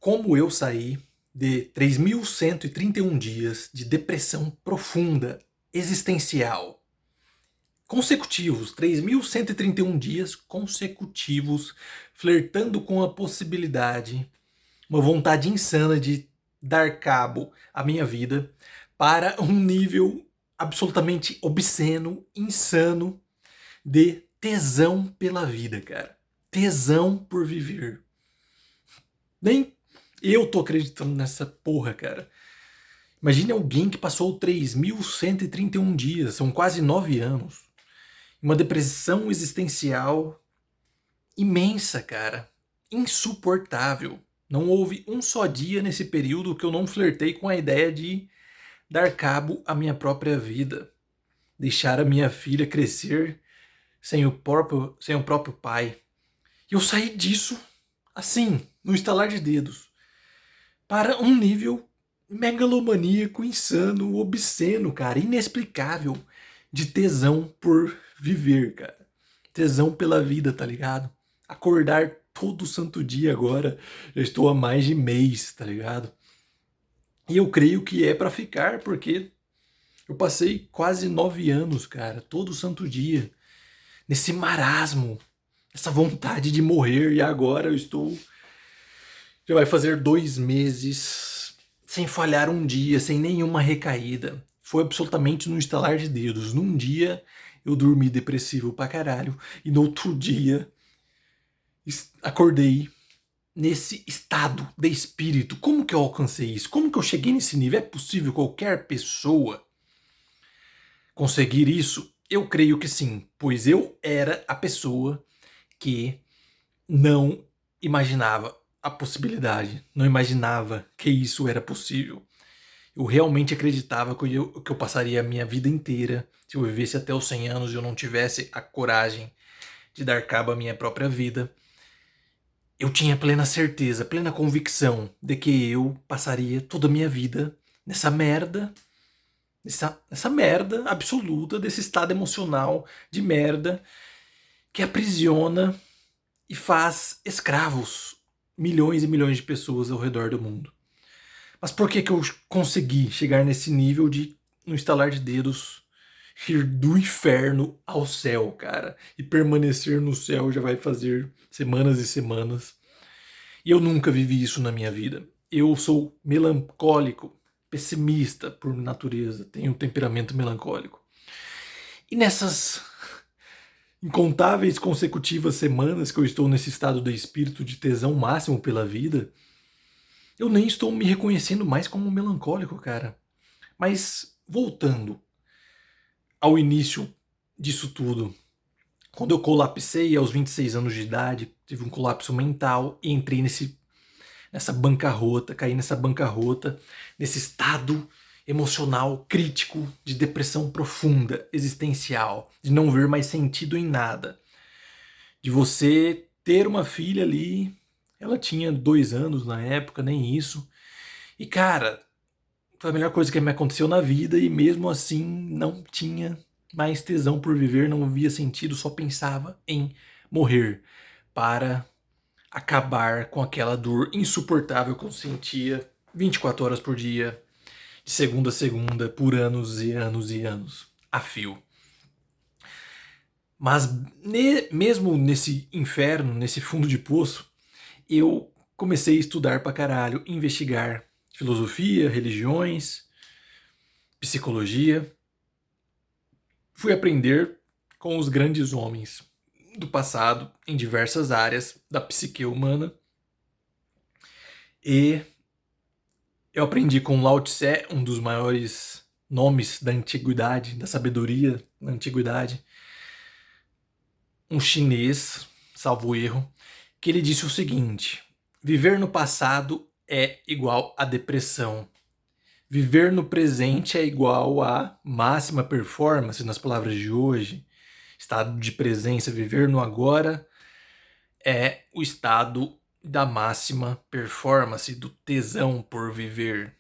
Como eu saí de 3.131 dias de depressão profunda, existencial, consecutivos, 3.131 dias consecutivos, flertando com a possibilidade, uma vontade insana de dar cabo à minha vida para um nível absolutamente obsceno, insano de tesão pela vida, cara. Tesão por viver. Nem eu tô acreditando nessa porra, cara. Imagine alguém que passou 3.131 dias, são quase 9 anos. Uma depressão existencial imensa, cara. Insuportável. Não houve um só dia nesse período que eu não flertei com a ideia de dar cabo à minha própria vida. Deixar a minha filha crescer sem o próprio pai. E eu saí disso, assim, no estalar de dedos, para um nível megalomaníaco, insano, obsceno, cara, inexplicável de tesão por viver, cara. Tesão pela vida, tá ligado? Acordar todo santo dia agora, já estou há mais de mês, tá ligado? E eu creio que é pra ficar, porque eu passei quase 9 anos, cara, todo santo dia, nesse marasmo, essa vontade de morrer, e agora eu estou. Já vai fazer 2 meses sem falhar um dia, sem nenhuma recaída. Foi absolutamente no estalar de dedos. Num dia eu dormi depressivo pra caralho, e no outro dia acordei nesse estado de espírito. Como que eu alcancei isso? Como que eu cheguei nesse nível? É possível qualquer pessoa conseguir isso? Eu creio que sim, pois eu era a pessoa que não imaginava a possibilidade, não imaginava que isso era possível. Eu realmente acreditava que eu passaria a minha vida inteira, se eu vivesse até os 100 anos e eu não tivesse a coragem de dar cabo à minha própria vida. Eu tinha plena certeza, plena convicção de que eu passaria toda a minha vida nessa merda, nessa merda absoluta, desse estado emocional de merda que aprisiona e faz escravos milhões e milhões de pessoas ao redor do mundo. Mas por que eu consegui chegar nesse nível de, no estalar de dedos, ir do inferno ao céu, cara? E permanecer no céu já vai fazer semanas e semanas. E eu nunca vivi isso na minha vida. Eu sou melancólico, pessimista por natureza, tenho um temperamento melancólico. E nessas incontáveis consecutivas semanas que eu estou nesse estado de espírito de tesão máximo pela vida, eu nem estou me reconhecendo mais como melancólico, cara. Mas voltando ao início disso tudo, quando eu colapsei aos 26 anos de idade, tive um colapso mental e entrei nessa bancarrota, caí nessa bancarrota, nesse estado emocional crítico de depressão profunda, existencial, de não ver mais sentido em nada, de você ter uma filha ali, ela tinha 2 anos na época, nem isso, e cara, foi a melhor coisa que me aconteceu na vida e mesmo assim não tinha mais tesão por viver, não via sentido, só pensava em morrer para acabar com aquela dor insuportável que eu sentia 24 horas por dia, de segunda a segunda, por anos e anos e anos, a fio. Mas mesmo nesse inferno, nesse fundo de poço, eu comecei a estudar pra caralho, investigar filosofia, religiões, psicologia. Fui aprender com os grandes homens do passado em diversas áreas da psique humana. E eu aprendi com Lao Tse, um dos maiores nomes da antiguidade, da sabedoria da antiguidade, um chinês, salvo erro, que ele disse o seguinte: viver no passado é igual a depressão. Viver no presente é igual a máxima performance, nas palavras de hoje, estado de presença. Viver no agora é o estado da máxima performance, do tesão por viver.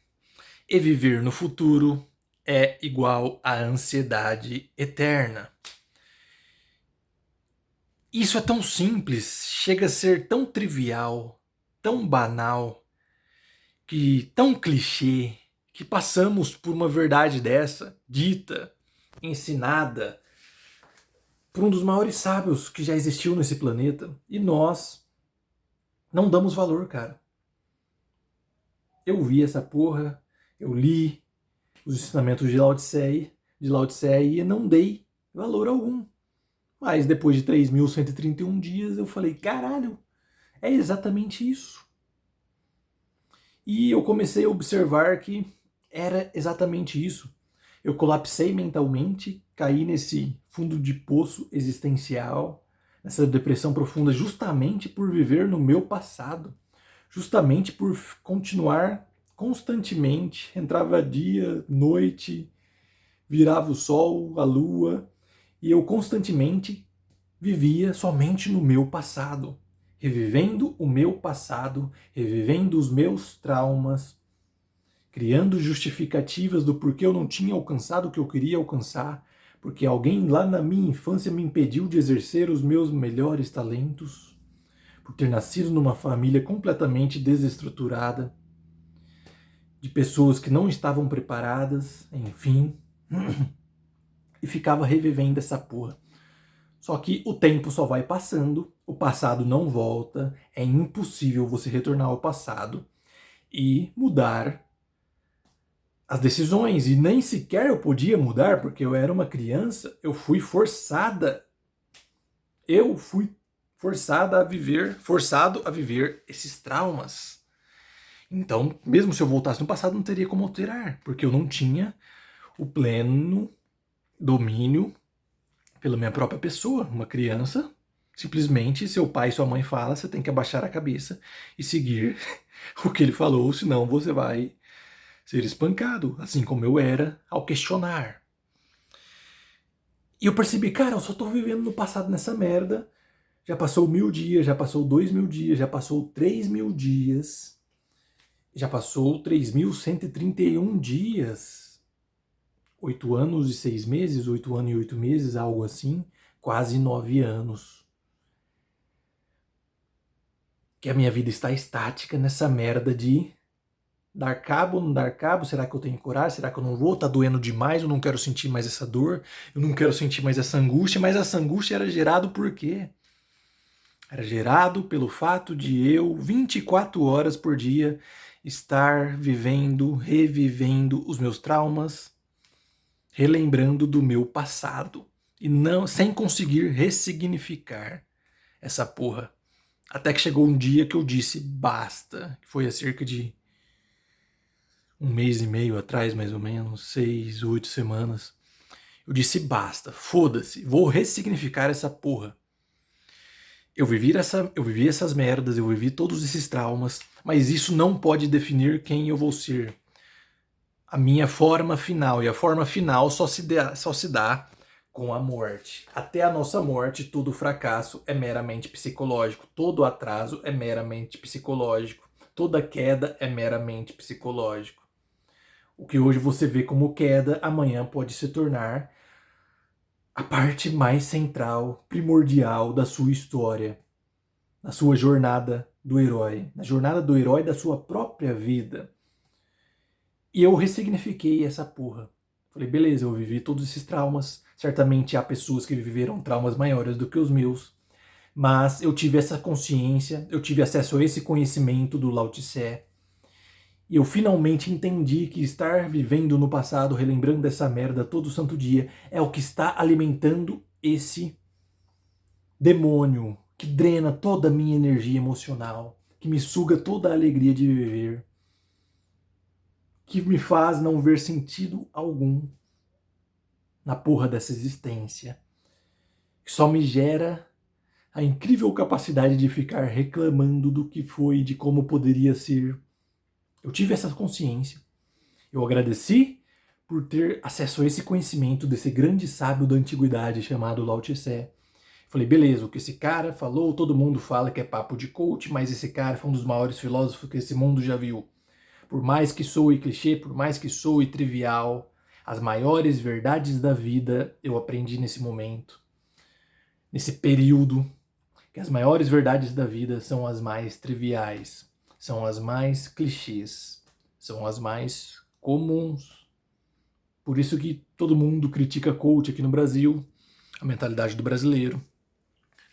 E viver no futuro é igual à ansiedade eterna. Isso é tão simples, chega a ser tão trivial, tão banal, que tão clichê, que passamos por uma verdade dessa, dita, ensinada, por um dos maiores sábios que já existiu nesse planeta, e nós não damos valor, cara. Eu vi essa porra, eu li os ensinamentos de Lao Tse e não dei valor algum. Mas depois de 3.131 dias eu falei, caralho, é exatamente isso. E eu comecei a observar que era exatamente isso. Eu colapsei mentalmente, caí nesse fundo de poço existencial, nessa depressão profunda, justamente por viver no meu passado, justamente por continuar constantemente, entrava dia, noite, virava o sol, a lua, e eu constantemente vivia somente no meu passado, revivendo o meu passado, revivendo os meus traumas, criando justificativas do porquê eu não tinha alcançado o que eu queria alcançar, porque alguém lá na minha infância me impediu de exercer os meus melhores talentos, por ter nascido numa família completamente desestruturada, de pessoas que não estavam preparadas, enfim, e ficava revivendo essa porra. Só que o tempo só vai passando, o passado não volta, é impossível você retornar ao passado e mudar as decisões. E nem sequer eu podia mudar, porque eu era uma criança, eu fui forçada. Eu fui forçado a viver esses traumas. Então, mesmo se eu voltasse no passado, não teria como alterar, porque eu não tinha o pleno domínio pela minha própria pessoa. Uma criança, simplesmente, seu pai e sua mãe falam, você tem que abaixar a cabeça e seguir o que ele falou, senão você vai ser espancado, assim como eu era ao questionar. E eu percebi, cara, eu só tô vivendo no passado nessa merda. Já passou 1.000 dias, já passou 2.000 dias, já passou 3.000 dias, já passou 3.131 dias. 8 anos e 6 meses, 8 anos e 8 meses, algo assim, quase 9 anos. Que a minha vida está estática nessa merda de dar cabo, não dar cabo, será que eu tenho coragem, será que eu não vou, tá doendo demais, eu não quero sentir mais essa dor, eu não quero sentir mais essa angústia, mas essa angústia era gerada por quê? Era gerado pelo fato de eu, 24 horas por dia, estar vivendo, revivendo os meus traumas, relembrando do meu passado e não sem conseguir ressignificar essa porra. Até que chegou um dia que eu disse basta, que foi há cerca de 1 mês e meio atrás, mais ou menos, 6, 8 semanas. Eu disse basta, foda-se, vou ressignificar essa porra. Eu vivi essas merdas, eu vivi todos esses traumas, mas isso não pode definir quem eu vou ser. A minha forma final, e a forma final só se dá com a morte. Até a nossa morte, todo fracasso é meramente psicológico, todo atraso é meramente psicológico, toda queda é meramente psicológico. O que hoje você vê como queda, amanhã pode se tornar a parte mais central, primordial da sua história, na sua jornada do herói, na jornada do herói da sua própria vida. E eu ressignifiquei essa porra. Falei, beleza, eu vivi todos esses traumas. Certamente há pessoas que viveram traumas maiores do que os meus. Mas eu tive essa consciência, eu tive acesso a esse conhecimento do Lao Tse. E eu finalmente entendi que estar vivendo no passado, relembrando dessa merda todo santo dia, é o que está alimentando esse demônio que drena toda a minha energia emocional, que me suga toda a alegria de viver, que me faz não ver sentido algum na porra dessa existência, que só me gera a incrível capacidade de ficar reclamando do que foi, de como poderia ser. Eu tive essa consciência. Eu agradeci por ter acesso a esse conhecimento desse grande sábio da antiguidade chamado Lao Tse. Falei, beleza, o que esse cara falou, todo mundo fala que é papo de coach, mas esse cara foi um dos maiores filósofos que esse mundo já viu. Por mais que soe clichê, por mais que soe trivial, as maiores verdades da vida eu aprendi nesse momento, nesse período, que as maiores verdades da vida são as mais triviais. são as mais clichês, são as mais comuns. Por isso que todo mundo critica coach aqui no Brasil, a mentalidade do brasileiro.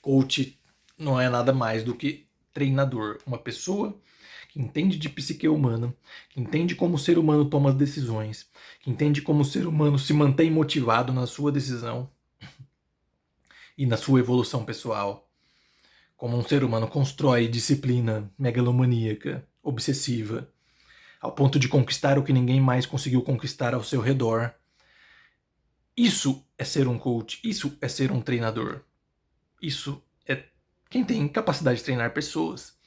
Coach não é nada mais do que treinador, uma pessoa que entende de psique humana, que entende como o ser humano toma as decisões, que entende como o ser humano se mantém motivado na sua decisão e na sua evolução pessoal, como um ser humano constrói disciplina megalomaníaca, obsessiva, ao ponto de conquistar o que ninguém mais conseguiu conquistar ao seu redor. Isso é ser um coach, isso é ser um treinador. Isso é quem tem capacidade de treinar pessoas.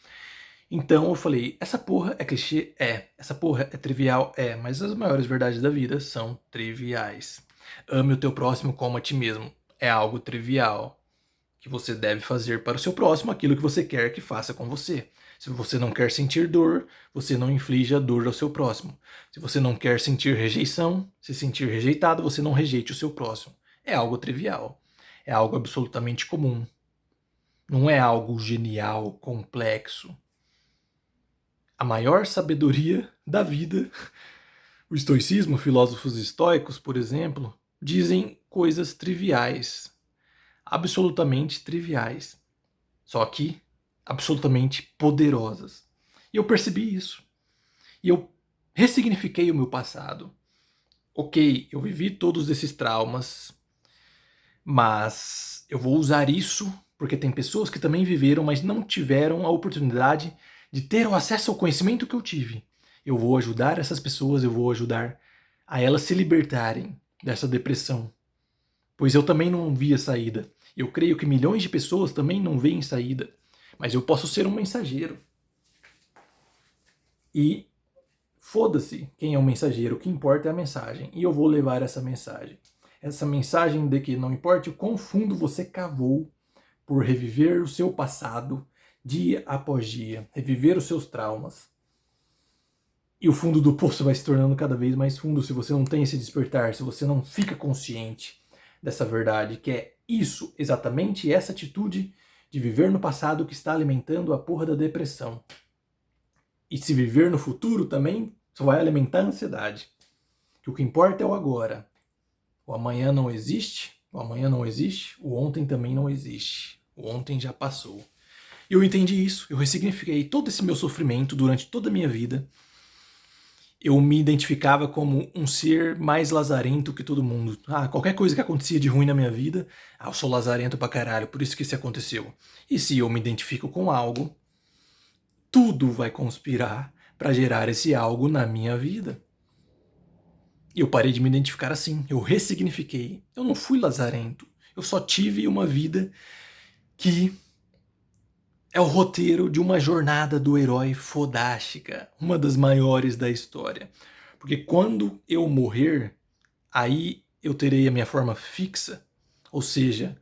Então eu falei, essa porra é clichê? É. Essa porra é trivial? É. Mas as maiores verdades da vida são triviais. Ame o teu próximo como a ti mesmo. É algo trivial. Que você deve fazer para o seu próximo aquilo que você quer que faça com você. Se você não quer sentir dor, você não inflige a dor ao seu próximo. Se você não quer sentir rejeição, se sentir rejeitado, você não rejeite o seu próximo. É algo trivial. É algo absolutamente comum. Não é algo genial, complexo. A maior sabedoria da vida, o estoicismo, filósofos estoicos, por exemplo, dizem coisas triviais, absolutamente triviais, só que absolutamente poderosas. E eu percebi isso. E eu ressignifiquei o meu passado. Ok, eu vivi todos esses traumas, mas eu vou usar isso porque tem pessoas que também viveram, mas não tiveram a oportunidade de ter o acesso ao conhecimento que eu tive. Eu vou ajudar essas pessoas, eu vou ajudar a elas se libertarem dessa depressão. Pois eu também não vi a saída. Eu creio que milhões de pessoas também não veem saída. Mas eu posso ser um mensageiro. E foda-se quem é o mensageiro, o que importa é a mensagem. E eu vou levar essa mensagem. Essa mensagem de que não importa o quão fundo você cavou por reviver o seu passado, dia após dia, reviver os seus traumas. E o fundo do poço vai se tornando cada vez mais fundo se você não tem esse despertar, se você não fica consciente dessa verdade, que é isso, exatamente essa atitude de viver no passado que está alimentando a porra da depressão. E se viver no futuro também, só vai alimentar a ansiedade. Que o que importa é o agora. O amanhã não existe, o ontem também não existe. O ontem já passou. E eu entendi isso, eu ressignifiquei todo esse meu sofrimento durante toda a minha vida. Eu me identificava como um ser mais lazarento que todo mundo. Qualquer coisa que acontecia de ruim na minha vida, eu sou lazarento pra caralho, por isso que isso aconteceu. E se eu me identifico com algo, tudo vai conspirar para gerar esse algo na minha vida. E eu parei de me identificar assim, eu ressignifiquei. Eu não fui lazarento, eu só tive uma vida que é o roteiro de uma jornada do herói fodástica, uma das maiores da história. Porque quando eu morrer, aí eu terei a minha forma fixa, ou seja,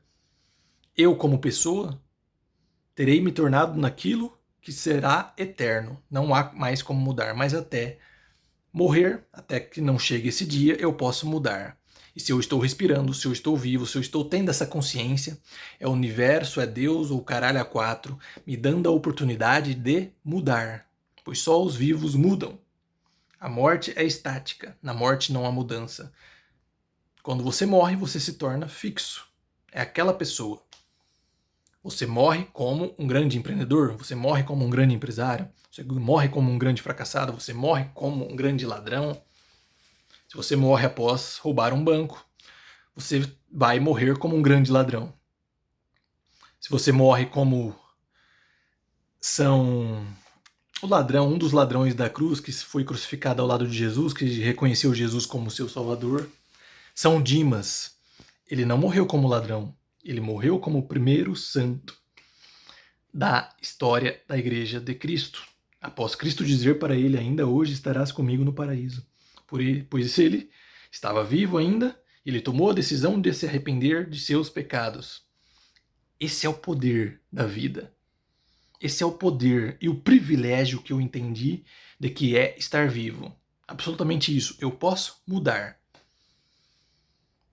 eu como pessoa terei me tornado naquilo que será eterno. Não há mais como mudar, mas até morrer, até que não chegue esse dia, eu posso mudar. E se eu estou respirando, se eu estou vivo, se eu estou tendo essa consciência, é o universo, é Deus ou caralho a quatro, me dando a oportunidade de mudar. Pois só os vivos mudam. A morte é estática, na morte não há mudança. Quando você morre, você se torna fixo. É aquela pessoa. Você morre como um grande empreendedor, você morre como um grande empresário, você morre como um grande fracassado, você morre como um grande ladrão. Se você morre após roubar um banco, você vai morrer como um grande ladrão. Se você morre como são o ladrão, um dos ladrões da cruz que foi crucificado ao lado de Jesus, que reconheceu Jesus como seu salvador, São Dimas. Ele não morreu como ladrão, ele morreu como o primeiro santo da história da Igreja de Cristo. Após Cristo dizer para ele, ainda hoje estarás comigo no paraíso. Pois ele estava vivo ainda, ele tomou a decisão de se arrepender de seus pecados. Esse é o poder da vida. Esse é o poder e o privilégio que eu entendi de que é estar vivo. Absolutamente isso. Eu posso mudar.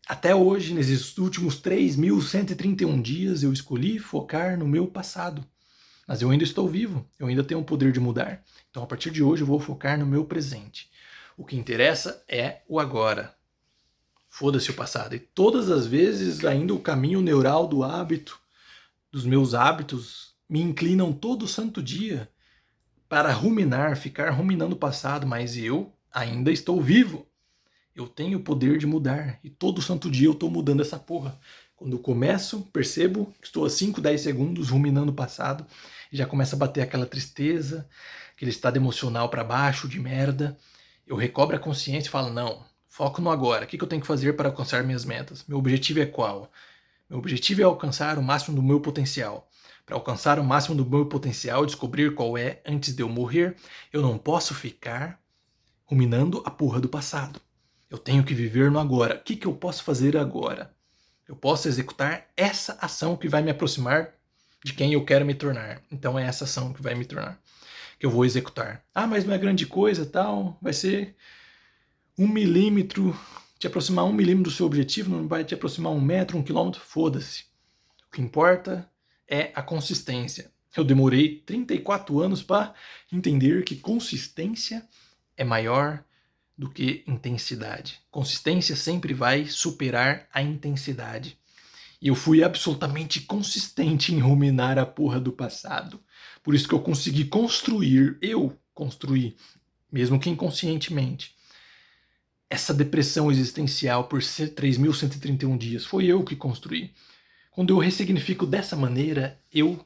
Até hoje, nesses últimos 3.131 dias, eu escolhi focar no meu passado. Mas eu ainda estou vivo, eu ainda tenho o poder de mudar. Então, a partir de hoje, eu vou focar no meu presente. O que interessa é o agora. Foda-se o passado. E todas as vezes, ainda o caminho neural do hábito, dos meus hábitos, me inclinam todo santo dia para ruminar, ficar ruminando o passado, mas eu ainda estou vivo. Eu tenho o poder de mudar. E todo santo dia eu estou mudando essa porra. Quando eu começo, percebo que estou a 5, 10 segundos ruminando o passado, e já começa a bater aquela tristeza, aquele estado emocional para baixo, de merda. Eu recobro a consciência e falo, não, foco no agora. O que eu tenho que fazer para alcançar minhas metas? Meu objetivo é qual? Meu objetivo é alcançar o máximo do meu potencial. Para alcançar o máximo do meu potencial, descobrir qual é antes de eu morrer, eu não posso ficar ruminando a porra do passado. Eu tenho que viver no agora. O que eu posso fazer agora? Eu posso executar essa ação que vai me aproximar de quem eu quero me tornar. Então é essa ação que vai me tornar, que eu vou executar. Ah, mas não é grande coisa, tal. Vai ser 1 milímetro, te aproximar 1 milímetro do seu objetivo, não vai te aproximar 1 metro, 1 quilômetro, foda-se. O que importa é a consistência. Eu demorei 34 anos para entender que consistência é maior do que intensidade. Consistência sempre vai superar a intensidade. E eu fui absolutamente consistente em ruminar a porra do passado. Por isso que eu consegui construir, mesmo que inconscientemente, essa depressão existencial por ser 3.131 dias. Foi eu que construí. Quando eu ressignifico dessa maneira, eu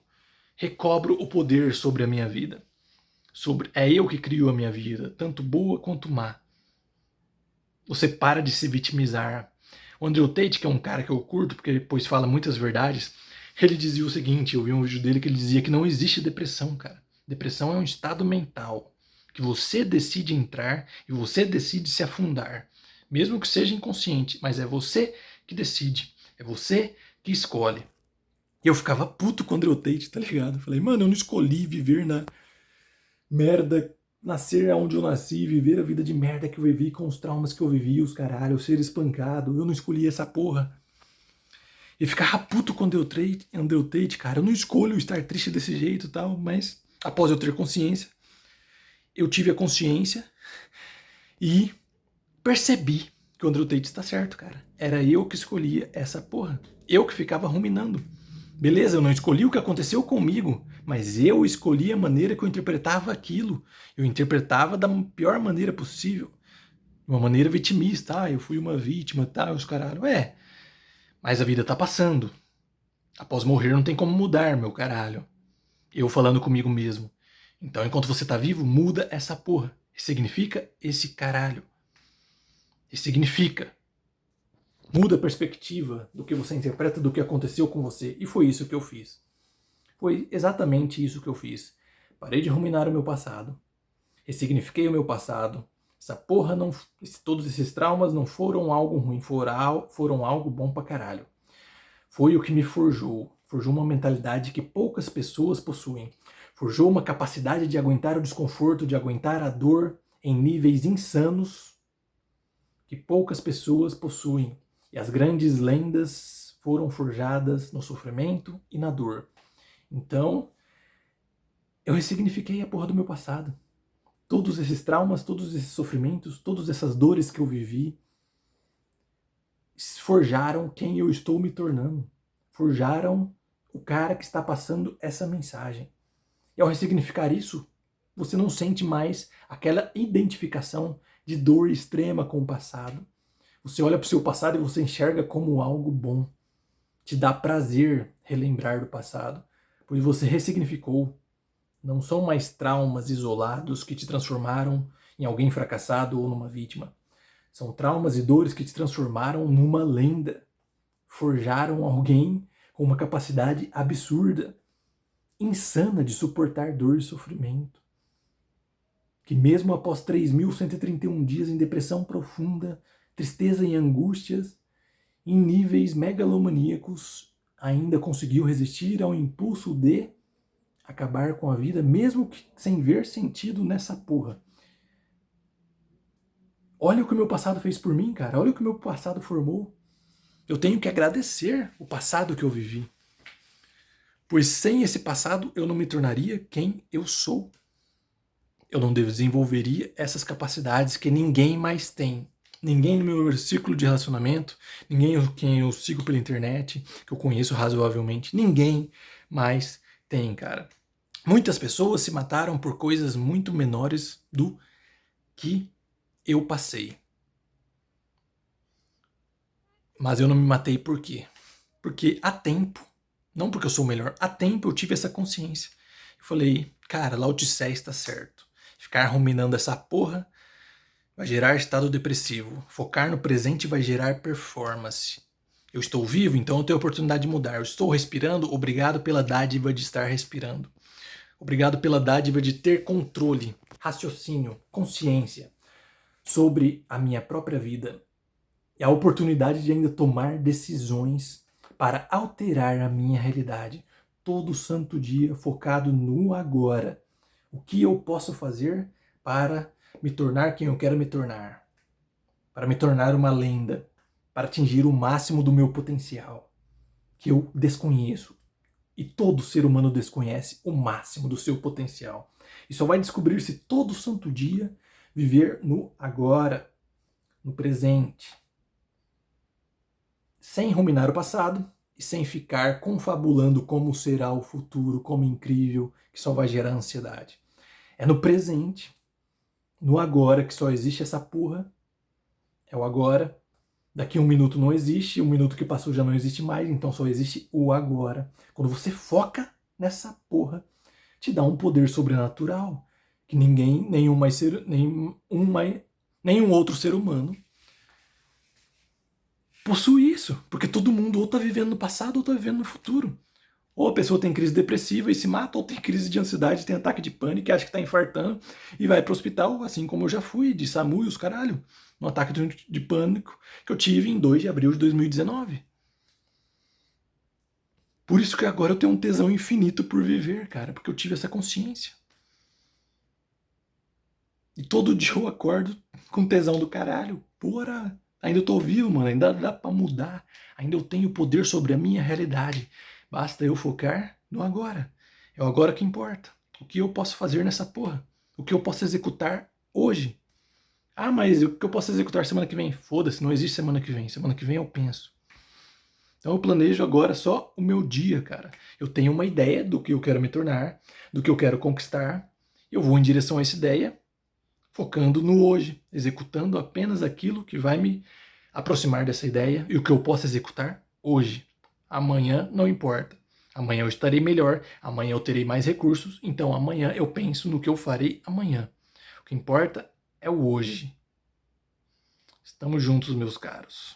recobro o poder sobre a minha vida. É eu que crio a minha vida, tanto boa quanto má. Você para de se vitimizar. O Andrew Tate, que é um cara que eu curto, porque depois fala muitas verdades, ele dizia o seguinte, eu vi um vídeo dele que ele dizia que não existe depressão, cara. Depressão é um estado mental que você decide entrar e você decide se afundar. Mesmo que seja inconsciente, mas é você que decide. É você que escolhe. E eu ficava puto com o Andrew Tate, tá ligado? Falei, mano, eu não escolhi viver na merda, nascer onde eu nasci, viver a vida de merda que eu vivi, com os traumas que eu vivi, os caralho, ser espancado, eu não escolhi essa porra. E ficava puto com o Andrew Tate, cara, eu não escolho estar triste desse jeito e tal, mas após eu ter consciência, eu tive a consciência e percebi que o Andrew Tate está certo, cara. Era eu que escolhia essa porra. Eu que ficava ruminando. Beleza, eu não escolhi o que aconteceu comigo, mas eu escolhi a maneira que eu interpretava aquilo. Eu interpretava da pior maneira possível. Uma maneira vitimista. Ah, eu fui uma vítima, tá, os caralho. Mas a vida tá passando. Após morrer não tem como mudar, meu caralho. Eu falando comigo mesmo. Então, enquanto você tá vivo, muda essa porra. Significa esse caralho. E significa. Muda a perspectiva do que você interpreta do que aconteceu com você. E foi isso que eu fiz. Foi exatamente isso que eu fiz. Parei de ruminar o meu passado. Ressignifiquei o meu passado. Essa porra não. Todos esses traumas não foram algo ruim, foram algo bom pra caralho. Foi o que me forjou. Forjou uma mentalidade que poucas pessoas possuem. Forjou uma capacidade de aguentar o desconforto, de aguentar a dor em níveis insanos que poucas pessoas possuem. E as grandes lendas foram forjadas no sofrimento e na dor. Então, eu ressignifiquei a porra do meu passado. Todos esses traumas, todos esses sofrimentos, todas essas dores que eu vivi, forjaram quem eu estou me tornando. Forjaram o cara que está passando essa mensagem. E ao ressignificar isso, você não sente mais aquela identificação de dor extrema com o passado. Você olha para o seu passado e você enxerga como algo bom. Te dá prazer relembrar do passado, pois você ressignificou. Não são mais traumas isolados que te transformaram em alguém fracassado ou numa vítima. São traumas e dores que te transformaram numa lenda. Forjaram alguém com uma capacidade absurda, insana de suportar dor e sofrimento. Que mesmo após 3.131 dias em depressão profunda, tristeza e angústias, em níveis megalomaníacos, ainda conseguiu resistir ao impulso de acabar com a vida, mesmo que sem ver sentido nessa porra. Olha o que o meu passado fez por mim, cara. Olha o que o meu passado formou. Eu tenho que agradecer o passado que eu vivi. Pois sem esse passado eu não me tornaria quem eu sou. eu não desenvolveria essas capacidades que ninguém mais tem. Ninguém no meu ciclo de relacionamento, ninguém quem eu sigo pela internet, que eu conheço razoavelmente, ninguém mais tem, cara. Muitas pessoas se mataram por coisas muito menores do que eu passei. Mas eu não me matei por quê? Porque há tempo, não porque eu sou o melhor, há tempo eu tive essa consciência. Eu falei, cara, Lao Tse está certo. Ficar ruminando essa porra vai gerar estado depressivo. Focar no presente vai gerar performance. Eu estou vivo, então eu tenho a oportunidade de mudar. Eu estou respirando, obrigado pela dádiva de estar respirando. Obrigado pela dádiva de ter controle, raciocínio, consciência sobre a minha própria vida. E a oportunidade de ainda tomar decisões para alterar a minha realidade. Todo santo dia focado no agora. O que eu posso fazer para me tornar quem eu quero me tornar? Para me tornar uma lenda. Para atingir o máximo do meu potencial, que eu desconheço. E todo ser humano desconhece o máximo do seu potencial. E só vai descobrir-se todo santo dia viver no agora, no presente. Sem ruminar o passado e sem ficar confabulando como será o futuro, como incrível, que só vai gerar ansiedade. É no presente, no agora, que só existe essa porra. É o agora. Daqui um minuto não existe, um minuto que passou já não existe mais, então só existe o agora. Quando você foca nessa porra, te dá um poder sobrenatural que ninguém, nenhum outro ser humano possui isso, porque todo mundo ou tá vivendo no passado ou tá vivendo no futuro. Ou a pessoa tem crise depressiva e se mata, ou tem crise de ansiedade, tem ataque de pânico, acha que tá infartando e vai pro hospital, assim como eu já fui, de SAMU e os caralho, no ataque de pânico que eu tive em 2 de abril de 2019. Por isso que agora eu tenho um tesão infinito por viver, cara, porque eu tive essa consciência. E todo dia eu acordo com tesão do caralho. Porra, ainda eu tô vivo, mano, ainda dá pra mudar. Ainda eu tenho poder sobre a minha realidade. Basta eu focar no agora. É o agora que importa. O que eu posso fazer nessa porra? O que eu posso executar hoje? Ah, mas o que eu posso executar semana que vem? Foda-se, não existe semana que vem. Semana que vem eu penso. Então eu planejo agora só o meu dia, cara. Eu tenho uma ideia do que eu quero me tornar, do que eu quero conquistar. Eu vou em direção a essa ideia, focando no hoje, executando apenas aquilo que vai me aproximar dessa ideia e o que eu posso executar hoje. Amanhã não importa. Amanhã eu estarei melhor, amanhã eu terei mais recursos, então amanhã eu penso no que eu farei amanhã. O que importa é o hoje. Estamos juntos, meus caros.